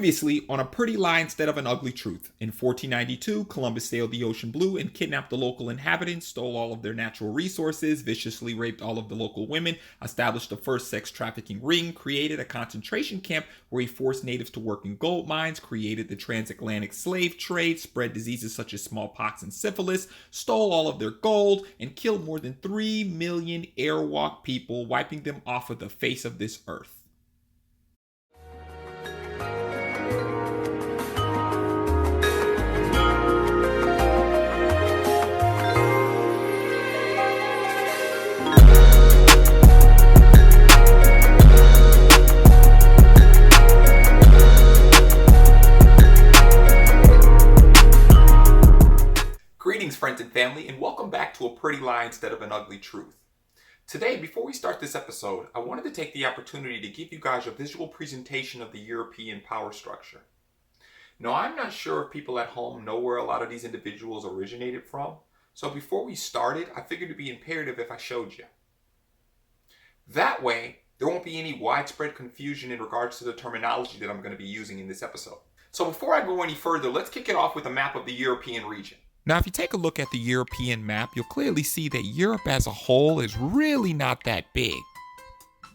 Previously, on A Pretty Lie Instead of an Ugly Truth. In 1492, Columbus sailed the ocean blue and kidnapped the local inhabitants, stole all of their natural resources, viciously raped all of the local women, established the first sex trafficking ring, created a concentration camp where he forced natives to work in gold mines, created the transatlantic slave trade, spread diseases such as smallpox and syphilis, stole all of their gold, and killed more than 3 million Arawak people, wiping them off of the face of this earth. Greetings, friends and family, and welcome back to A Pretty Lie Instead of an Ugly Truth. Today, before we start this episode, I wanted to take the opportunity to give you guys a visual presentation of the European power structure. Now, I'm not sure if people at home know where a lot of these individuals originated from, so before we started, I figured it'd be imperative if I showed you. That way, there won't be any widespread confusion in regards to the terminology that I'm going to be using in this episode. So before I go any further, let's kick it off with a map of the European region. Now, if you take a look at the European map, you'll clearly see that Europe as a whole is really not that big.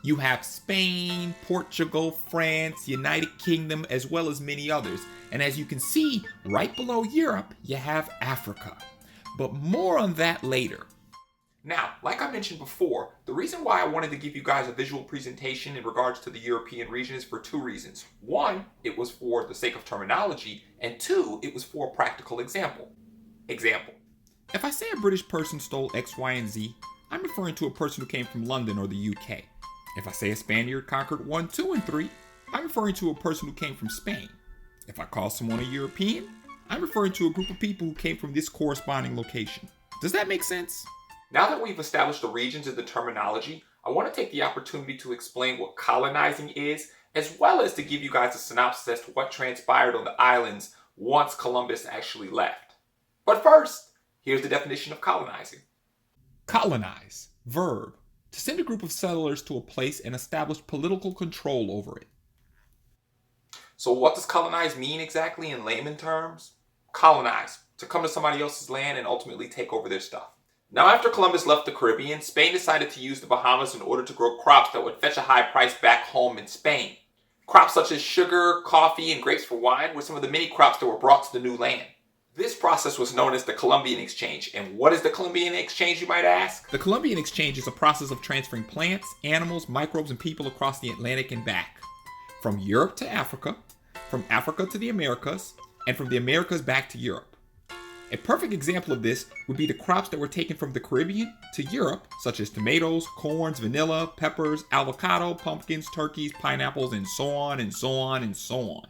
You have Spain, Portugal, France, United Kingdom, as well as many others. And as you can see, right below Europe, you have Africa. But more on that later. Now, like I mentioned before, the reason why I wanted to give you guys a visual presentation in regards to the European region is for two reasons. One, it was for the sake of terminology, and two, it was for a practical example. Example. If I say a British person stole X, Y, and Z, I'm referring to a person who came from London or the UK. If I say a Spaniard conquered 1, 2, and 3, I'm referring to a person who came from Spain. If I call someone a European, I'm referring to a group of people who came from this corresponding location. Does that make sense? Now that we've established the regions and the terminology, I want to take the opportunity to explain what colonizing is, as well as to give you guys a synopsis as to what transpired on the islands once Columbus actually left. But first, here's the definition of colonizing. Colonize, verb, to send a group of settlers to a place and establish political control over it. So what does colonize mean exactly in layman terms? Colonize, to come to somebody else's land and ultimately take over their stuff. Now, after Columbus left the Caribbean, Spain decided to use the Bahamas in order to grow crops that would fetch a high price back home in Spain. Crops such as sugar, coffee, and grapes for wine were some of the many crops that were brought to the new land. This process was known as the Columbian Exchange. And what is the Columbian Exchange, you might ask? The Columbian Exchange is a process of transferring plants, animals, microbes, and people across the Atlantic and back. From Europe to Africa, from Africa to the Americas, and from the Americas back to Europe. A perfect example of this would be the crops that were taken from the Caribbean to Europe, such as tomatoes, corns, vanilla, peppers, avocado, pumpkins, turkeys, pineapples, and so on and so on and so on.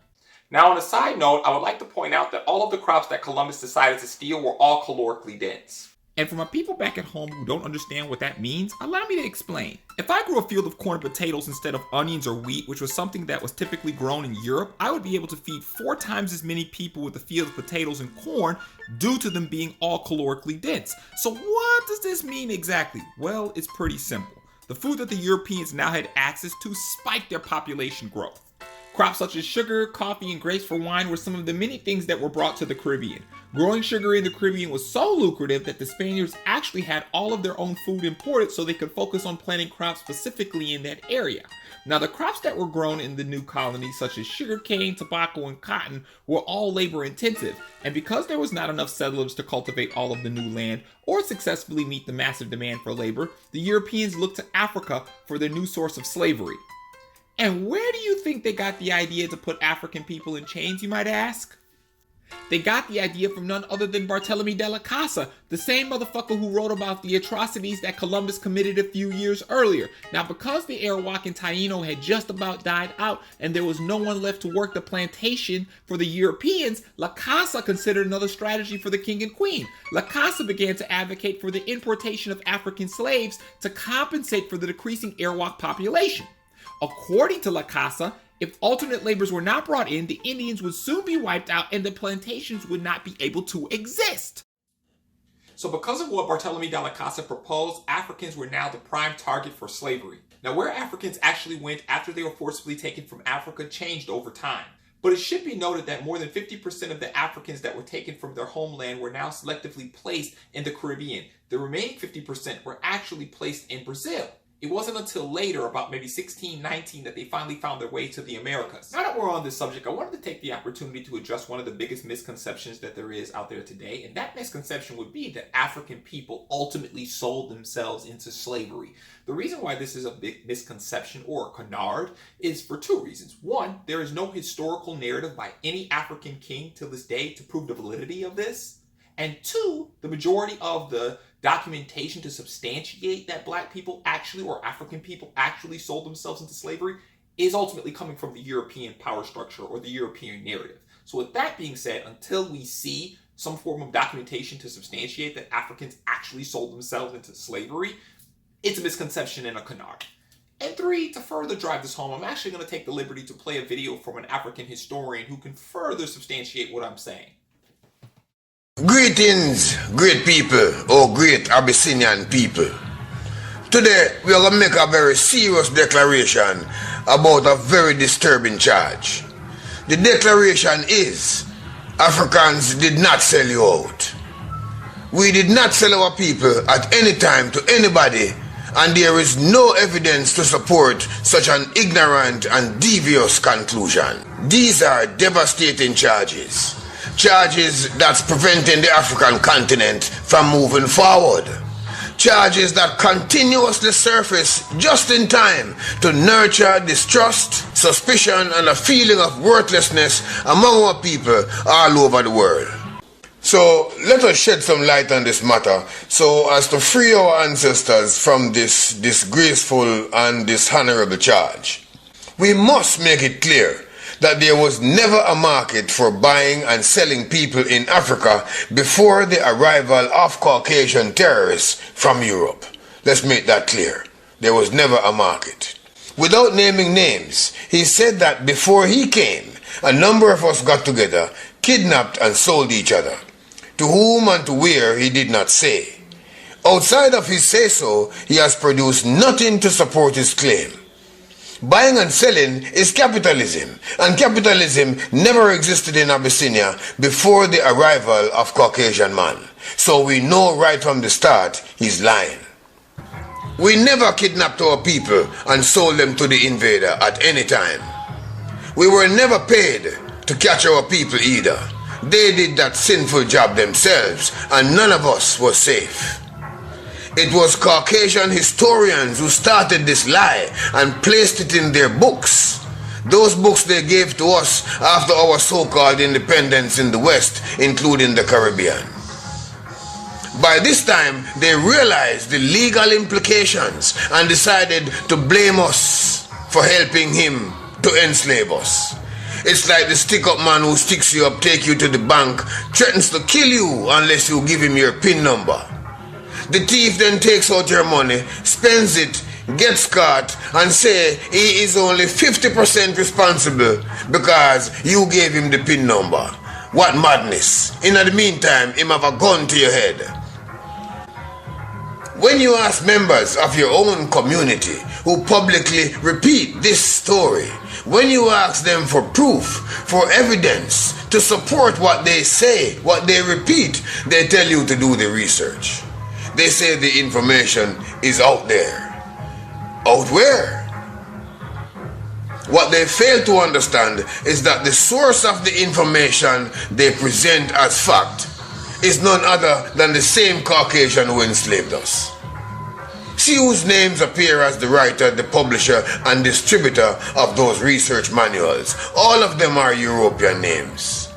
Now, on a side note, I would like to point out that all of the crops that Columbus decided to steal were all calorically dense. And for my people back at home who don't understand what that means, allow me to explain. If I grew a field of corn and potatoes instead of onions or wheat, which was something that was typically grown in Europe, I would be able to feed 4 times as many people with a field of potatoes and corn due to them being all calorically dense. So what does this mean exactly? Well, it's pretty simple. The food that the Europeans now had access to spiked their population growth. Crops such as sugar, coffee, and grapes for wine were some of the many things that were brought to the Caribbean. Growing sugar in the Caribbean was so lucrative that the Spaniards actually had all of their own food imported so they could focus on planting crops specifically in that area. Now, the crops that were grown in the new colonies, such as sugarcane, tobacco, and cotton, were all labor intensive. And because there was not enough settlers to cultivate all of the new land or successfully meet the massive demand for labor, the Europeans looked to Africa for their new source of slavery. And where do you think they got the idea to put African people in chains, you might ask? They got the idea from none other than Bartolome de la Casa, the same motherfucker who wrote about the atrocities that Columbus committed a few years earlier. Now, because the Arawak and Taino had just about died out and there was no one left to work the plantation for the Europeans, La Casa considered another strategy for the king and queen. La Casa began to advocate for the importation of African slaves to compensate for the decreasing Arawak population. According to La Casa, if alternate laborers were not brought in, the Indians would soon be wiped out and the plantations would not be able to exist. So because of what Bartolome de la Casa proposed, Africans were now the prime target for slavery. Now, where Africans actually went after they were forcibly taken from Africa changed over time. But it should be noted that more than 50% of the Africans that were taken from their homeland were now selectively placed in the Caribbean. The remaining 50% were actually placed in Brazil. It wasn't until later, about maybe 1619, that they finally found their way to the Americas. Now that we're on this subject, I wanted to take the opportunity to address one of the biggest misconceptions that there is out there today, and that misconception would be that African people ultimately sold themselves into slavery. The reason why this is a big misconception, or a canard, is for two reasons. One, there is no historical narrative by any African king to this day to prove the validity of this. And two, the majority of the documentation to substantiate that black people actually, or African people actually sold themselves into slavery is ultimately coming from the European power structure or the European narrative. So with that being said, until we see some form of documentation to substantiate that Africans actually sold themselves into slavery, it's a misconception and a canard. And three, to further drive this home, I'm actually going to take the liberty to play a video from an African historian who can further substantiate what I'm saying. Greetings, great people, or great Abyssinian people. Today, we are going to make a very serious declaration about a very disturbing charge. The declaration is, Africans did not sell you out. We did not sell our people at any time to anybody, and there is no evidence to support such an ignorant and devious conclusion. These are devastating charges. Charges that's preventing the African continent from moving forward. Charges that continuously surface just in time to nurture distrust, suspicion, and a feeling of worthlessness among our people all over the world. So let us shed some light on this matter so as to free our ancestors from this disgraceful and dishonorable charge. We must make it clear that there was never a market for buying and selling people in Africa before the arrival of Caucasian terrorists from Europe. Let's make that clear. There was never a market. Without naming names, he said that before he came, a number of us got together, kidnapped and sold each other. To whom and to where he did not say. Outside of his say-so, he has produced nothing to support his claim. Buying and selling is capitalism, and capitalism never existed in Abyssinia before the arrival of Caucasian man. So we know right from the start he's lying. We never kidnapped our people and sold them to the invader at any time. We were never paid to catch our people either. They did that sinful job themselves, and none of us was safe. It was Caucasian historians who started this lie and placed it in their books. Those books they gave to us after our so-called independence in the West, including the Caribbean. By this time, they realized the legal implications and decided to blame us for helping him to enslave us. It's like the stick-up man who sticks you up, take you to the bank, threatens to kill you unless you give him your PIN number. The thief then takes out your money, spends it, gets caught, and say he is only 50% responsible because you gave him the PIN number. What madness. In the meantime, him have a gun to your head. When you ask members of your own community who publicly repeat this story, when you ask them for proof, for evidence, to support what they say, what they repeat, they tell you to do the research. They say the information is out there. Out where? What they fail to understand is that the source of the information they present as fact is none other than the same Caucasian who enslaved us. See whose names appear as the writer, the publisher, and distributor of those research manuals. All of them are European names.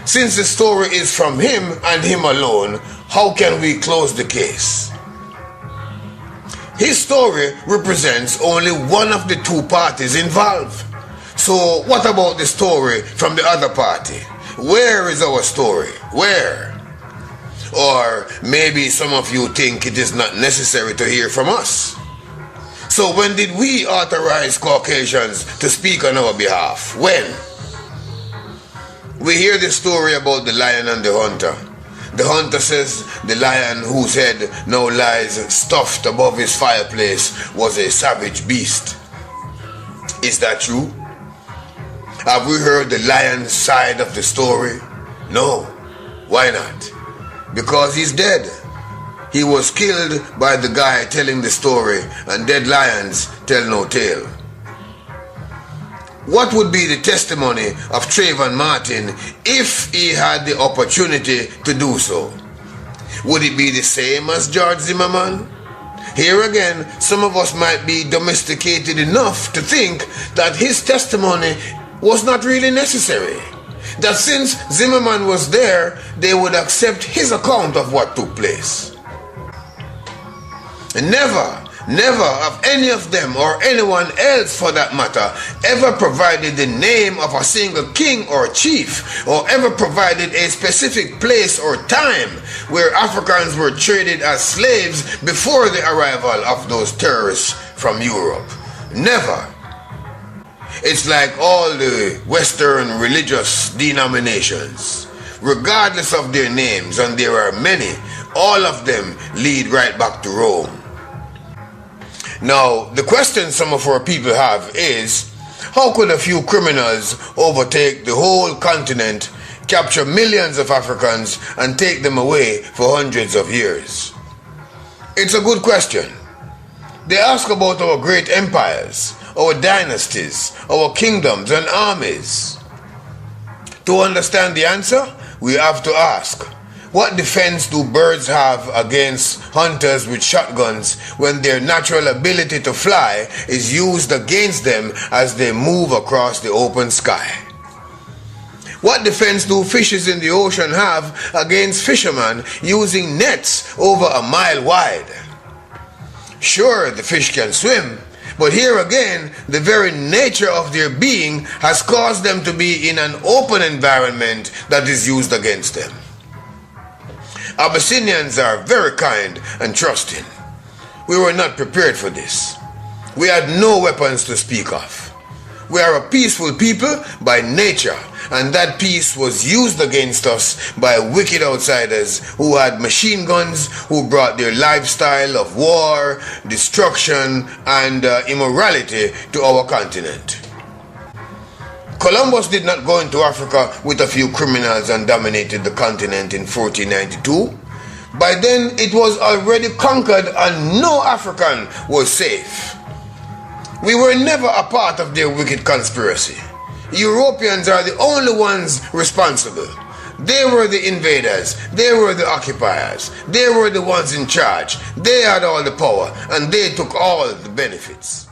Since the story is from him and him alone, how can we close the case? His story represents only one of the two parties involved. So what about the story from the other party? Where is our story? Where? Or maybe some of you think it is not necessary to hear from us. So when did we authorize Caucasians to speak on our behalf? When? We hear the story about the lion and the hunter. The hunter says the lion, whose head now lies stuffed above his fireplace, was a savage beast. Is that true? Have we heard the lion's side of the story? No. Why not? Because he's dead. He was killed by the guy telling the story, and dead lions tell no tale. What would be the testimony of Trayvon Martin if he had the opportunity to do so? Would it be the same as George Zimmerman? Here again, some of us might be domesticated enough to think that his testimony was not really necessary. That since Zimmerman was there, they would accept his account of what took place. And never have any of them, or anyone else for that matter, ever provided the name of a single king or chief, or ever provided a specific place or time where Africans were traded as slaves before the arrival of those terrorists from Europe. Never. It's like all the Western religious denominations. Regardless of their names, and there are many, all of them lead right back to Rome. Now, the question some of our people have is, how could a few criminals overtake the whole continent, capture millions of Africans, and take them away for hundreds of years? It's a good question. They ask about our great empires, our dynasties, our kingdoms and armies. To understand the answer, we have to ask, what defense do birds have against hunters with shotguns when their natural ability to fly is used against them as they move across the open sky? What defense do fishes in the ocean have against fishermen using nets over a mile wide? Sure, the fish can swim, but here again, the very nature of their being has caused them to be in an open environment that is used against them. Abyssinians are very kind and trusting. We were not prepared for this. We had no weapons to speak of. We are a peaceful people by nature, and that peace was used against us by wicked outsiders who had machine guns, who brought their lifestyle of war, destruction, and immorality to our continent. Columbus did not go into Africa with a few criminals and dominated the continent in 1492. By then, it was already conquered and no African was safe. We were never a part of their wicked conspiracy. Europeans are the only ones responsible. They were the invaders, they were the occupiers, they were the ones in charge. They had all the power and they took all the benefits.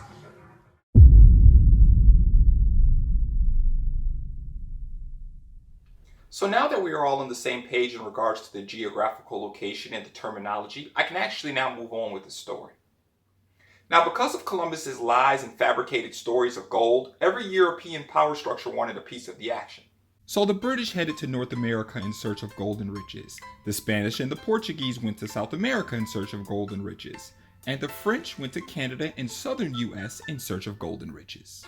So now that we are all on the same page in regards to the geographical location and the terminology, I can actually now move on with the story. Now, because of Columbus's lies and fabricated stories of gold, every European power structure wanted a piece of the action. So the British headed to North America in search of gold and riches. The Spanish and the Portuguese went to South America in search of gold and riches. And the French went to Canada and southern US in search of gold and riches.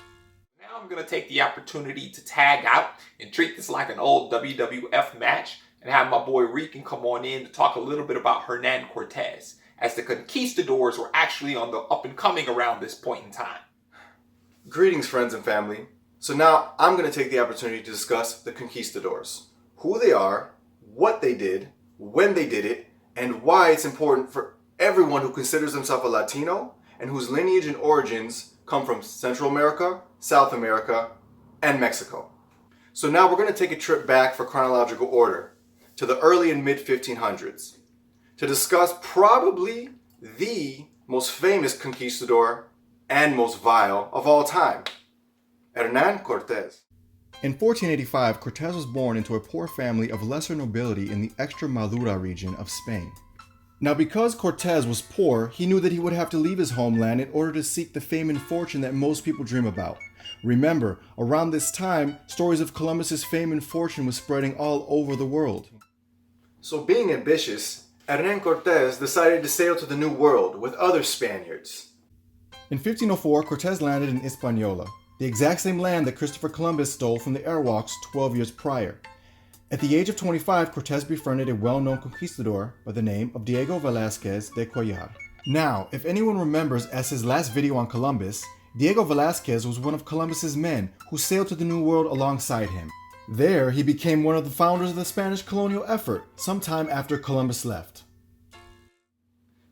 Now I'm going to take the opportunity to tag out and treat this like an old WWF match and have my boy Rican come on in to talk a little bit about Hernan Cortes, as the Conquistadors were actually on the up and coming around this point in time. Greetings, friends and family. So now I'm going to take the opportunity to discuss the Conquistadors, who they are, what they did, when they did it, and why it's important for everyone who considers themselves a Latino and whose lineage and origins come from Central America, South America, and Mexico. So now we're going to take a trip back for chronological order to the early and mid 1500s to discuss probably the most famous conquistador and most vile of all time, Hernan Cortes. In 1485, Cortes was born into a poor family of lesser nobility in the Extremadura region of Spain. Now, because Cortes was poor, he knew that he would have to leave his homeland in order to seek the fame and fortune that most people dream about. Remember, around this time, stories of Columbus's fame and fortune was spreading all over the world. So being ambitious, Hernan Cortes decided to sail to the New World with other Spaniards. In 1504, Cortes landed in Hispaniola, the exact same land that Christopher Columbus stole from the Arawaks 12 years prior. At the age of 25, Cortes befriended a well-known conquistador by the name of Diego Velázquez de Cuellar. Now, if anyone remembers as his last video on Columbus, Diego Velázquez was one of Columbus's men who sailed to the New World alongside him. There, he became one of the founders of the Spanish colonial effort, sometime after Columbus left.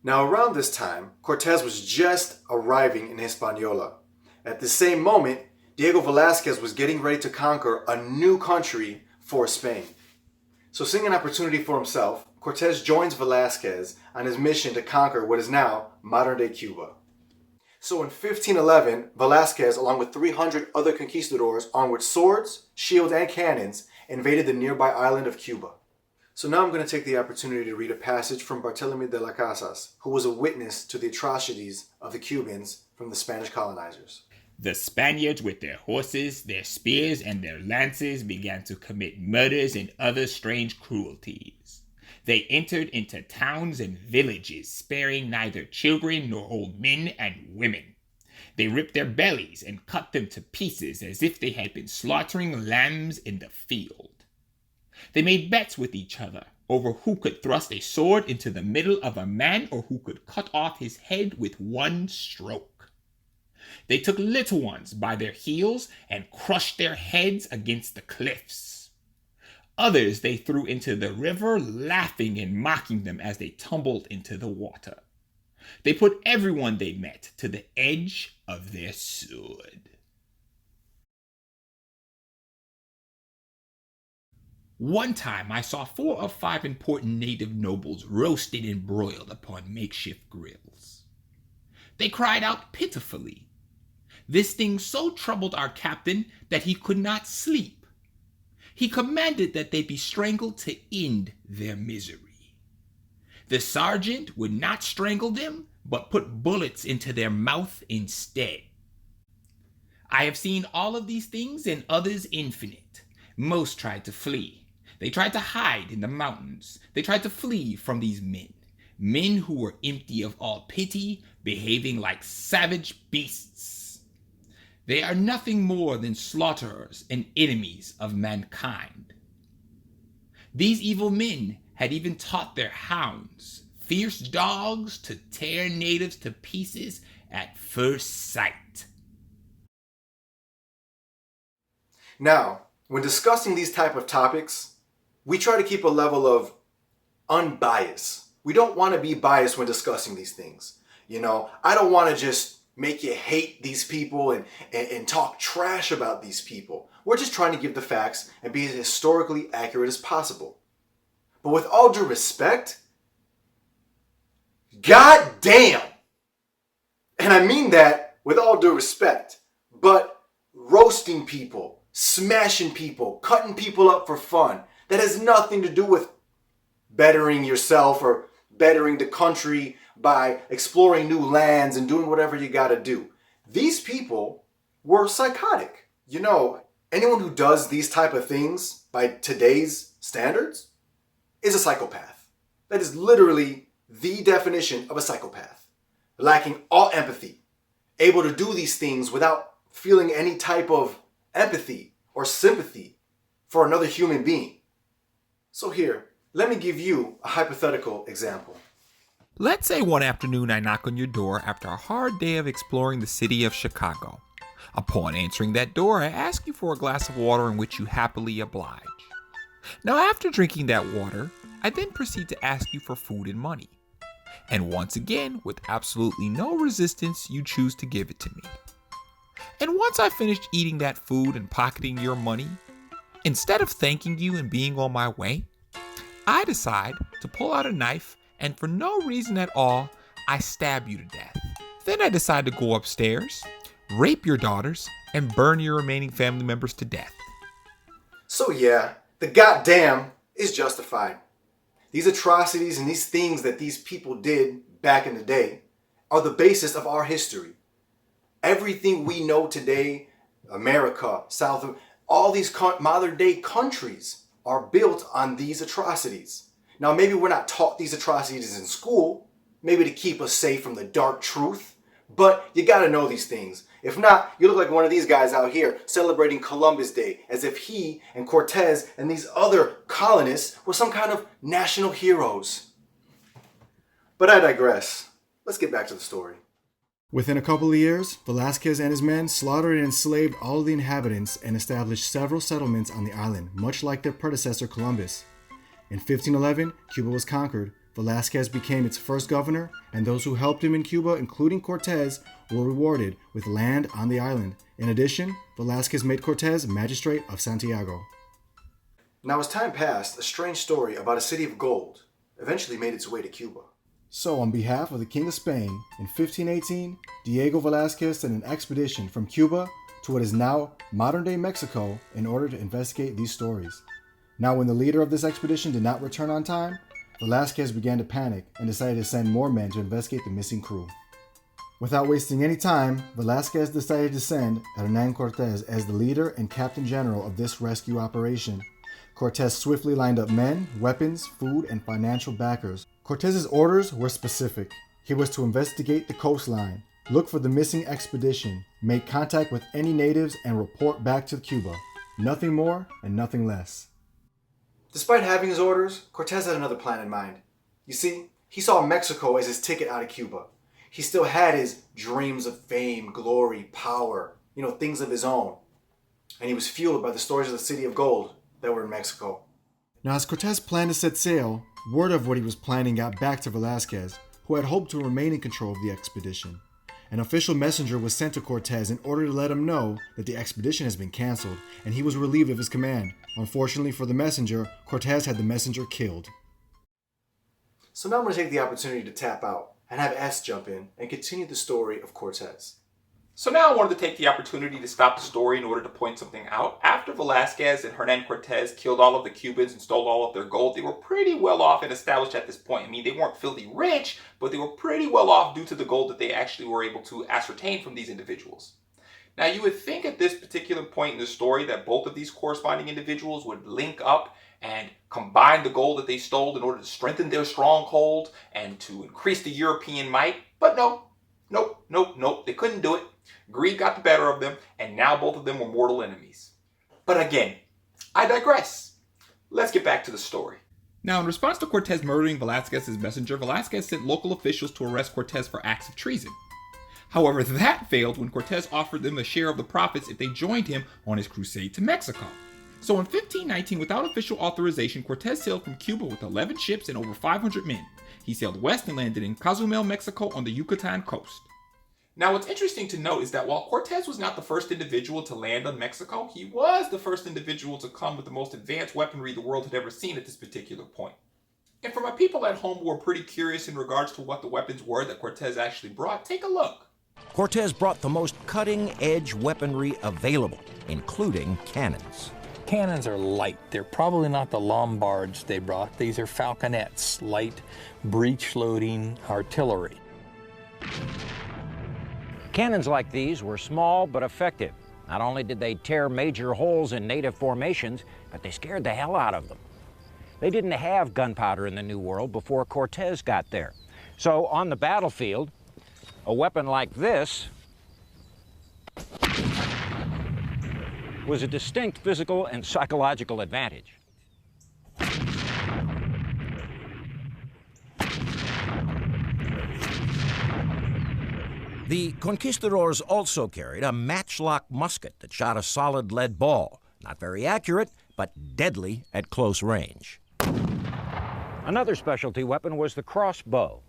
Now around this time, Cortes was just arriving in Hispaniola. At the same moment, Diego Velázquez was getting ready to conquer a new country for Spain. So seeing an opportunity for himself, Cortes joins Velázquez on his mission to conquer what is now modern-day Cuba. So in 1511, Velázquez, along with 300 other conquistadors armed with swords, shields, and cannons, invaded the nearby island of Cuba. So now I'm going to take the opportunity to read a passage from Bartolome de las Casas, who was a witness to the atrocities of the Cubans from the Spanish colonizers. The Spaniards with their horses, their spears, and their lances began to commit murders and other strange cruelties. They entered into towns and villages, sparing neither children nor old men and women. They ripped their bellies and cut them to pieces as if they had been slaughtering lambs in the field. They made bets with each other over who could thrust a sword into the middle of a man or who could cut off his head with one stroke. They took little ones by their heels and crushed their heads against the cliffs. Others they threw into the river, laughing and mocking them as they tumbled into the water. They put everyone they met to the edge of their sword. One time I saw 4 or 5 important native nobles roasted and broiled upon makeshift grills. They cried out pitifully. This thing so troubled our captain that he could not sleep. He commanded that they be strangled to end their misery. The sergeant would not strangle them, but put bullets into their mouth instead. I have seen all of these things and others infinite. Most tried to flee. They tried to hide in the mountains. They tried to flee from these men. Men who were empty of all pity, behaving like savage beasts. They are nothing more than slaughterers and enemies of mankind. These evil men had even taught their hounds, fierce dogs, to tear natives to pieces at first sight. Now, when discussing these type of topics, we try to keep a level of unbiased. We don't want to be biased when discussing these things. I don't want to just make you hate these people and talk trash about these people. We're just trying to give the facts and be as historically accurate as possible. But with all due respect, God damn! And I mean that with all due respect. But roasting people, smashing people, cutting people up for fun, that has nothing to do with bettering yourself or bettering the country by exploring new lands and doing whatever you gotta do. These people were psychotic. Anyone who does these type of things by today's standards is a psychopath. That is literally the definition of a psychopath. Lacking all empathy, able to do these things without feeling any type of empathy or sympathy for another human being. So here, let me give you a hypothetical example. Let's say one afternoon I knock on your door after a hard day of exploring the city of Chicago. Upon answering that door, I ask you for a glass of water in which you happily oblige. Now, after drinking that water, I then proceed to ask you for food and money. And once again, with absolutely no resistance, you choose to give it to me. And once I've finished eating that food and pocketing your money, instead of thanking you and being on my way, I decide to pull out a knife and for no reason at all, I stab you to death. Then I decide to go upstairs, rape your daughters, and burn your remaining family members to death. So yeah, the goddamn is justified. These atrocities and these things that these people did back in the day are the basis of our history. Everything we know today, America, South, all these modern day countries are built on these atrocities. Now, maybe we're not taught these atrocities in school, maybe to keep us safe from the dark truth, but you gotta know these things. If not, you look like one of these guys out here celebrating Columbus Day as if he and Cortes and these other colonists were some kind of national heroes. But I digress. Let's get back to the story. Within a couple of years, Velázquez and his men slaughtered and enslaved all of the inhabitants and established several settlements on the island, much like their predecessor Columbus. In 1511, Cuba was conquered. Velázquez became its first governor, and those who helped him in Cuba, including Cortes, were rewarded with land on the island. In addition, Velázquez made Cortes magistrate of Santiago. Now, as time passed, a strange story about a city of gold eventually made its way to Cuba. So, on behalf of the King of Spain, in 1518, Diego Velázquez sent an expedition from Cuba to what is now modern-day Mexico in order to investigate these stories. Now, when the leader of this expedition did not return on time, Velázquez began to panic and decided to send more men to investigate the missing crew. Without wasting any time, Velázquez decided to send Hernan Cortes as the leader and captain general of this rescue operation. Cortes swiftly lined up men, weapons, food, and financial backers. Cortes's orders were specific. He was to investigate the coastline, look for the missing expedition, make contact with any natives, and report back to Cuba. Nothing more and nothing less. Despite having his orders, Cortes had another plan in mind. You see, he saw Mexico as his ticket out of Cuba. He still had his dreams of fame, glory, power, things of his own. And he was fueled by the stories of the City of Gold that were in Mexico. Now, as Cortes planned to set sail, word of what he was planning got back to Velázquez, who had hoped to remain in control of the expedition. An official messenger was sent to Cortes in order to let him know that the expedition has been canceled, and he was relieved of his command. Unfortunately for the messenger, Cortes had the messenger killed. So now I'm going to take the opportunity to tap out and have S jump in and continue the story of Cortes. So now I wanted to take the opportunity to stop the story in order to point something out. After Velázquez and Hernan Cortes killed all of the Cubans and stole all of their gold, they were pretty well off and established at this point. I mean, they weren't filthy rich, but they were pretty well off due to the gold that they actually were able to ascertain from these individuals. Now, you would think at this particular point in the story that both of these corresponding individuals would link up and combine the gold that they stole in order to strengthen their stronghold and to increase the European might. But nope. They couldn't do it. Greed got the better of them, and now both of them were mortal enemies. But again, I digress. Let's get back to the story. Now, in response to Cortes murdering Velázquez's messenger, Velázquez sent local officials to arrest Cortes for acts of treason. However, that failed when Cortes offered them a share of the profits if they joined him on his crusade to Mexico. So in 1519, without official authorization, Cortes sailed from Cuba with 11 ships and over 500 men. He sailed west and landed in Cozumel, Mexico on the Yucatan coast. Now, what's interesting to note is that while Cortes was not the first individual to land on Mexico, he was the first individual to come with the most advanced weaponry the world had ever seen at this particular point. And for my people at home who are pretty curious in regards to what the weapons were that Cortes actually brought, take a look. Cortes brought the most cutting-edge weaponry available, including cannons. Cannons are light. They're probably not the Lombards they brought. These are falconets, light, breech-loading artillery. Cannons like these were small but effective. Not only did they tear major holes in native formations, but they scared the hell out of them. They didn't have gunpowder in the New World before Cortes got there. So on the battlefield, a weapon like this was a distinct physical and psychological advantage. The Conquistadors also carried a matchlock musket that shot a solid lead ball. Not very accurate, but deadly at close range. Another specialty weapon was the crossbow.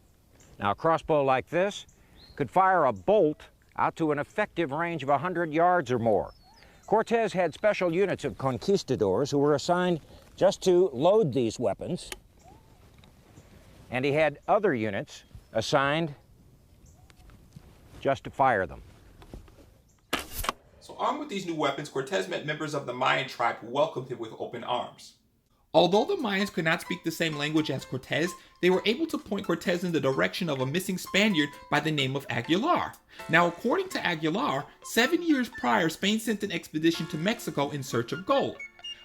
Now, a crossbow like this could fire a bolt out to an effective range of 100 yards or more. Cortes had special units of conquistadors who were assigned just to load these weapons, and he had other units assigned just to fire them. So armed with these new weapons, Cortes met members of the Mayan tribe who welcomed him with open arms. Although the Mayans could not speak the same language as Cortes, they were able to point Cortes in the direction of a missing Spaniard by the name of Aguilar. Now, according to Aguilar, 7 years prior, Spain sent an expedition to Mexico in search of gold.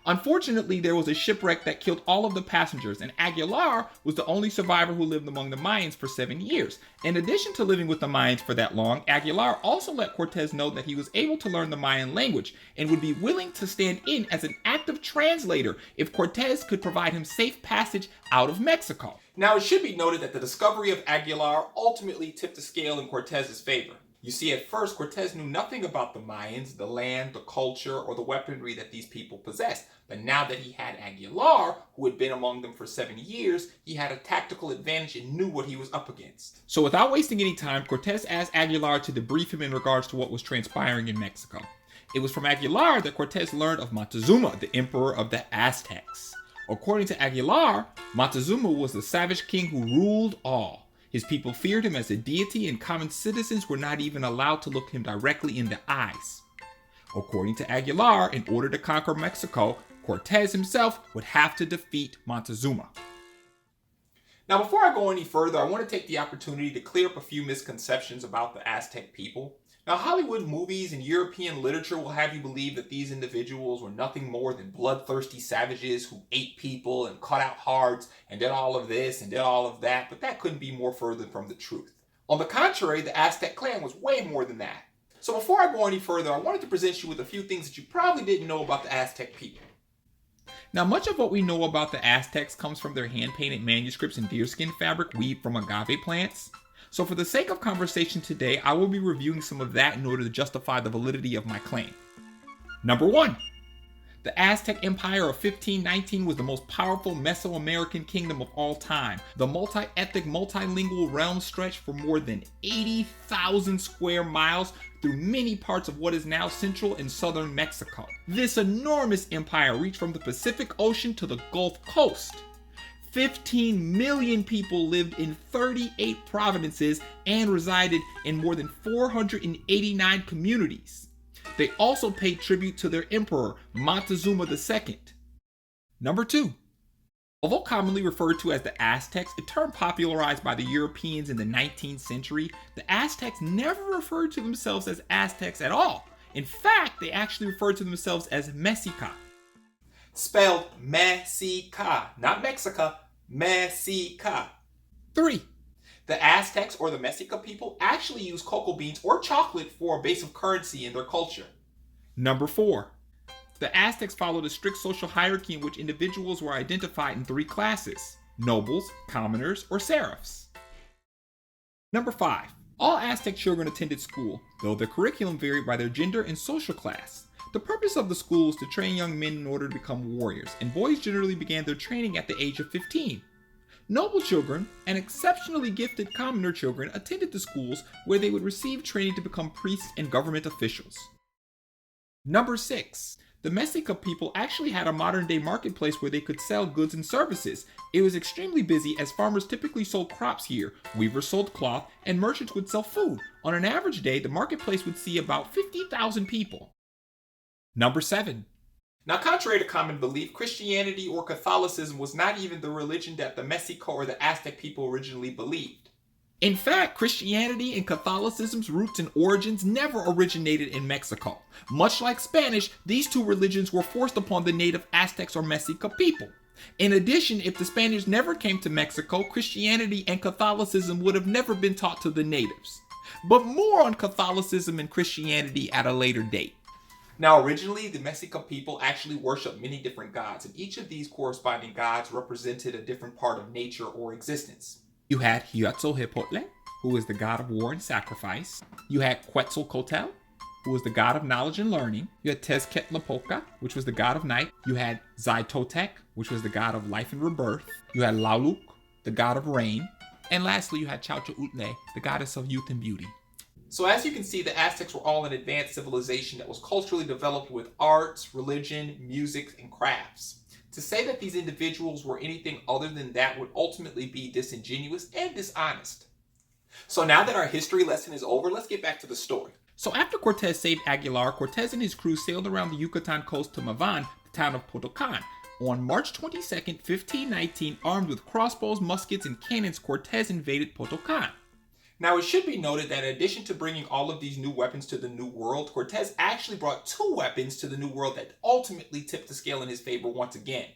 Unfortunately, there was a shipwreck that killed all of the passengers, and Aguilar was the only survivor who lived among the Mayans for 7 years. In addition to living with the Mayans for that long, Aguilar also let Cortes know that he was able to learn the Mayan language and would be willing to stand in as an active translator if Cortes could provide him safe passage out of Mexico. Now, it should be noted that the discovery of Aguilar ultimately tipped the scale in Cortes' favor. You see, at first, Cortes knew nothing about the Mayans, the land, the culture, or the weaponry that these people possessed. But now that he had Aguilar, who had been among them for 7 years, he had a tactical advantage and knew what he was up against. So without wasting any time, Cortes asked Aguilar to debrief him in regards to what was transpiring in Mexico. It was from Aguilar that Cortes learned of Montezuma, the emperor of the Aztecs. According to Aguilar, Montezuma was the savage king who ruled all. His people feared him as a deity, and common citizens were not even allowed to look him directly in the eyes. According to Aguilar, in order to conquer Mexico, Cortes himself would have to defeat Montezuma. Now, before I go any further, I want to take the opportunity to clear up a few misconceptions about the Aztec people. Now, Hollywood movies and European literature will have you believe that these individuals were nothing more than bloodthirsty savages who ate people and cut out hearts and did all of this and did all of that, but that couldn't be more further from the truth. On the contrary, the Aztec clan was way more than that. So before I go any further, I wanted to present you with a few things that you probably didn't know about the Aztec people. Now, much of what we know about the Aztecs comes from their hand-painted manuscripts and deerskin fabric weaved from agave plants. So for the sake of conversation today, I will be reviewing some of that in order to justify the validity of my claim. Number 1. The Aztec Empire of 1519 was the most powerful Mesoamerican kingdom of all time. The multi-ethnic, multilingual realm stretched for more than 80,000 square miles through many parts of what is now central and southern Mexico. This enormous empire reached from the Pacific Ocean to the Gulf Coast. 15 million people lived in 38 provinces and resided in more than 489 communities. They also paid tribute to their emperor, Montezuma II. Number 2. Although commonly referred to as the Aztecs, a term popularized by the Europeans in the 19th century, the Aztecs never referred to themselves as Aztecs at all. In fact, they actually referred to themselves as Mexica. Spelled Mexica, not Mexica, Mexica. 3. The Aztecs or the Mexica people actually used cocoa beans or chocolate for a base of currency in their culture. Number 4. The Aztecs followed a strict social hierarchy in which individuals were identified in 3 classes: nobles, commoners, or serfs. Number 5. All Aztec children attended school, though their curriculum varied by their gender and social class. The purpose of the school was to train young men in order to become warriors, and boys generally began their training at the age of 15. Noble children and exceptionally gifted commoner children attended the schools where they would receive training to become priests and government officials. Number 6. The Mexica people actually had a modern-day marketplace where they could sell goods and services. It was extremely busy as farmers typically sold crops here, weavers sold cloth, and merchants would sell food. On an average day, the marketplace would see about 50,000 people. Number 7. Now, contrary to common belief, Christianity or Catholicism was not even the religion that the Mexica or the Aztec people originally believed. In fact, Christianity and Catholicism's roots and origins never originated in Mexico. Much like Spanish, these two religions were forced upon the native Aztecs or Mexica people. In addition, if the Spaniards never came to Mexico, Christianity and Catholicism would have never been taught to the natives. But more on Catholicism and Christianity at a later date. Now, originally, the Mexica people actually worshipped many different gods, and each of these corresponding gods represented a different part of nature or existence. You had Huitzilopochtli, who was the god of war and sacrifice. You had Quetzalcoatl, who was the god of knowledge and learning. You had Tezcatlipoca, which was the god of night. You had Zytotec, which was the god of life and rebirth. You had Tlaloc, the god of rain. And lastly, you had Chauchautle, the goddess of youth and beauty. So as you can see, the Aztecs were all an advanced civilization that was culturally developed with arts, religion, music, and crafts. To say that these individuals were anything other than that would ultimately be disingenuous and dishonest. So now that our history lesson is over, let's get back to the story. So after Cortes saved Aguilar, Cortes and his crew sailed around the Yucatan coast to Mavan, the town of Potocan. On March 22nd, 1519, armed with crossbows, muskets, and cannons, Cortes invaded Potocan. Now, it should be noted that in addition to bringing all of these new weapons to the New World, Cortes actually brought 2 weapons to the New World that ultimately tipped the scale in his favor once again.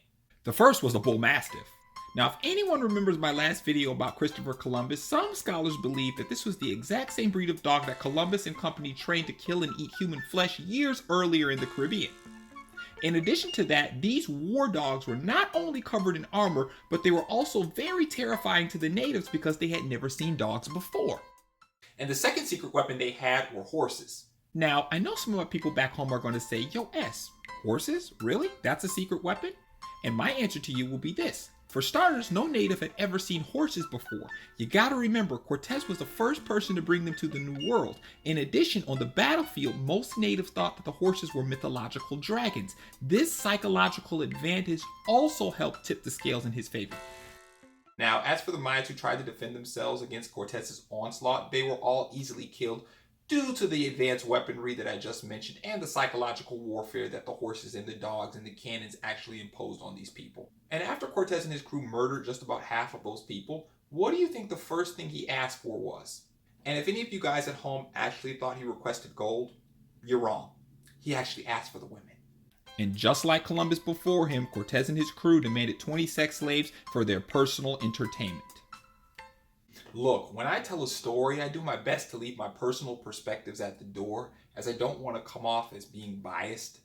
The first was the bull mastiff. Now, if anyone remembers my last video about Christopher Columbus, some scholars believe that this was the exact same breed of dog that Columbus and company trained to kill and eat human flesh years earlier in the Caribbean. In addition to that, these war dogs were not only covered in armor, but they were also very terrifying to the natives because they had never seen dogs before. And the second secret weapon they had were horses. Now, I know some of my people back home are going to say, yo, S, horses? Really? That's a secret weapon? And my answer to you will be this. For starters, no native had ever seen horses before. You gotta remember, Cortes was the first person to bring them to the New World. In addition, on the battlefield, most natives thought that the horses were mythological dragons. This psychological advantage also helped tip the scales in his favor. Now, as for the Mayans who tried to defend themselves against Cortes's onslaught, they were all easily killed due to the advanced weaponry that I just mentioned and the psychological warfare that the horses and the dogs and the cannons actually imposed on these people. And after Cortes and his crew murdered just about half of those people, what do you think the first thing he asked for was? And if any of you guys at home actually thought he requested gold, you're wrong. He actually asked for the women. And just like Columbus before him, Cortes and his crew demanded 20 sex slaves for their personal entertainment. Look, when I tell a story, I do my best to leave my personal perspectives at the door, as I don't want to come off as being biased.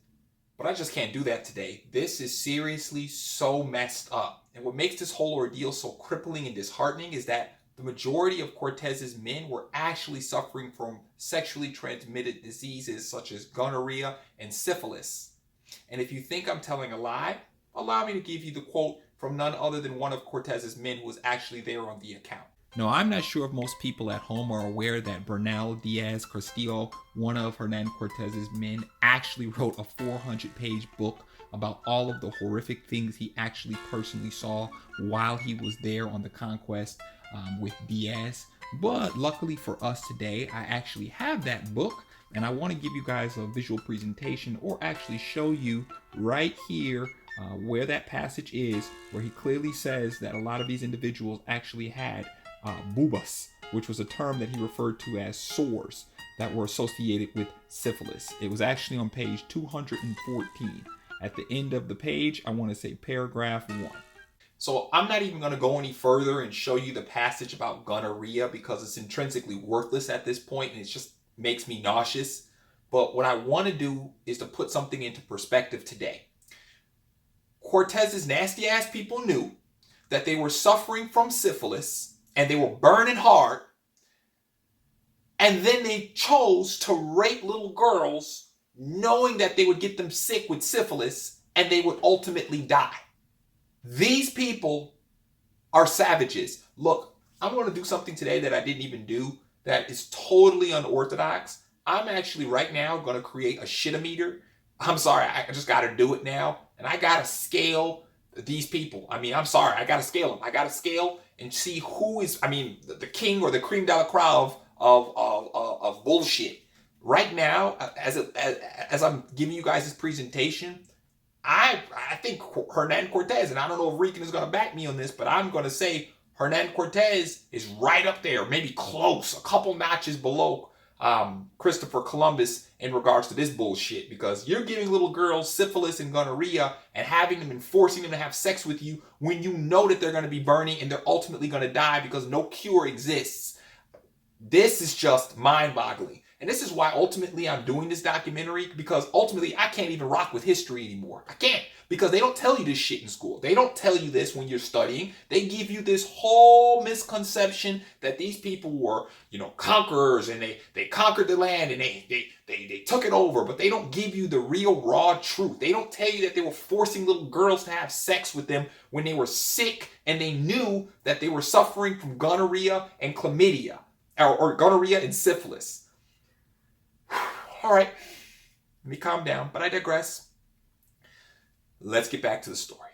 But I just can't do that today. This is seriously so messed up. And what makes this whole ordeal so crippling and disheartening is that the majority of Cortes's men were actually suffering from sexually transmitted diseases such as gonorrhea and syphilis. And if you think I'm telling a lie, allow me to give you the quote from none other than one of Cortes's men who was actually there on the account. Now, I'm not sure if most people at home are aware that Bernal Diaz Castillo, one of Hernan Cortes's men, actually wrote a 400-page book about all of the horrific things he actually personally saw while he was there on the conquest with Diaz. But luckily for us today, I actually have that book, and I want to give you guys a visual presentation or actually show you right here where that passage is, where he clearly says that a lot of these individuals actually had bubas, which was a term that he referred to as sores that were associated with syphilis. It was actually on page 214. At the end of the page, I want to say paragraph 1. So I'm not even going to go any further and show you the passage about gonorrhea because it's intrinsically worthless at this point and it just makes me nauseous. But what I want to do is to put something into perspective today. Cortes's nasty ass people knew that they were suffering from syphilis and they were burning hard, and then they chose to rape little girls knowing that they would get them sick with syphilis and they would ultimately die. These people are savages. Look, I'm going to do something today that I didn't even do that is totally unorthodox. I'm actually right now going to create a shitometer. I'm sorry, I just got to do it now, and I got to scale these people. I'm sorry, I got to scale them. I got to scale and see who is, the king or the cream de la crop of bullshit. Right now, as I'm giving you guys this presentation, I think Hernan Cortes, and I don't know if Rican is going to back me on this, but I'm going to say Hernan Cortes is right up there, maybe close, a couple notches below Christopher Columbus in regards to this bullshit, because you're giving little girls syphilis and gonorrhea and having them and forcing them to have sex with you when you know that they're going to be burning and they're ultimately going to die because no cure exists. This is just mind-boggling. And this is why ultimately I'm doing this documentary, because ultimately I can't even rock with history anymore. I can't, because they don't tell you this shit in school. They don't tell you this when you're studying. They give you this whole misconception that these people were, conquerors and they conquered the land and they took it over, but they don't give you the real raw truth. They don't tell you that they were forcing little girls to have sex with them when they were sick and they knew that they were suffering from gonorrhea and chlamydia, or gonorrhea and syphilis. All right, let me calm down, but I digress. Let's get back to the story.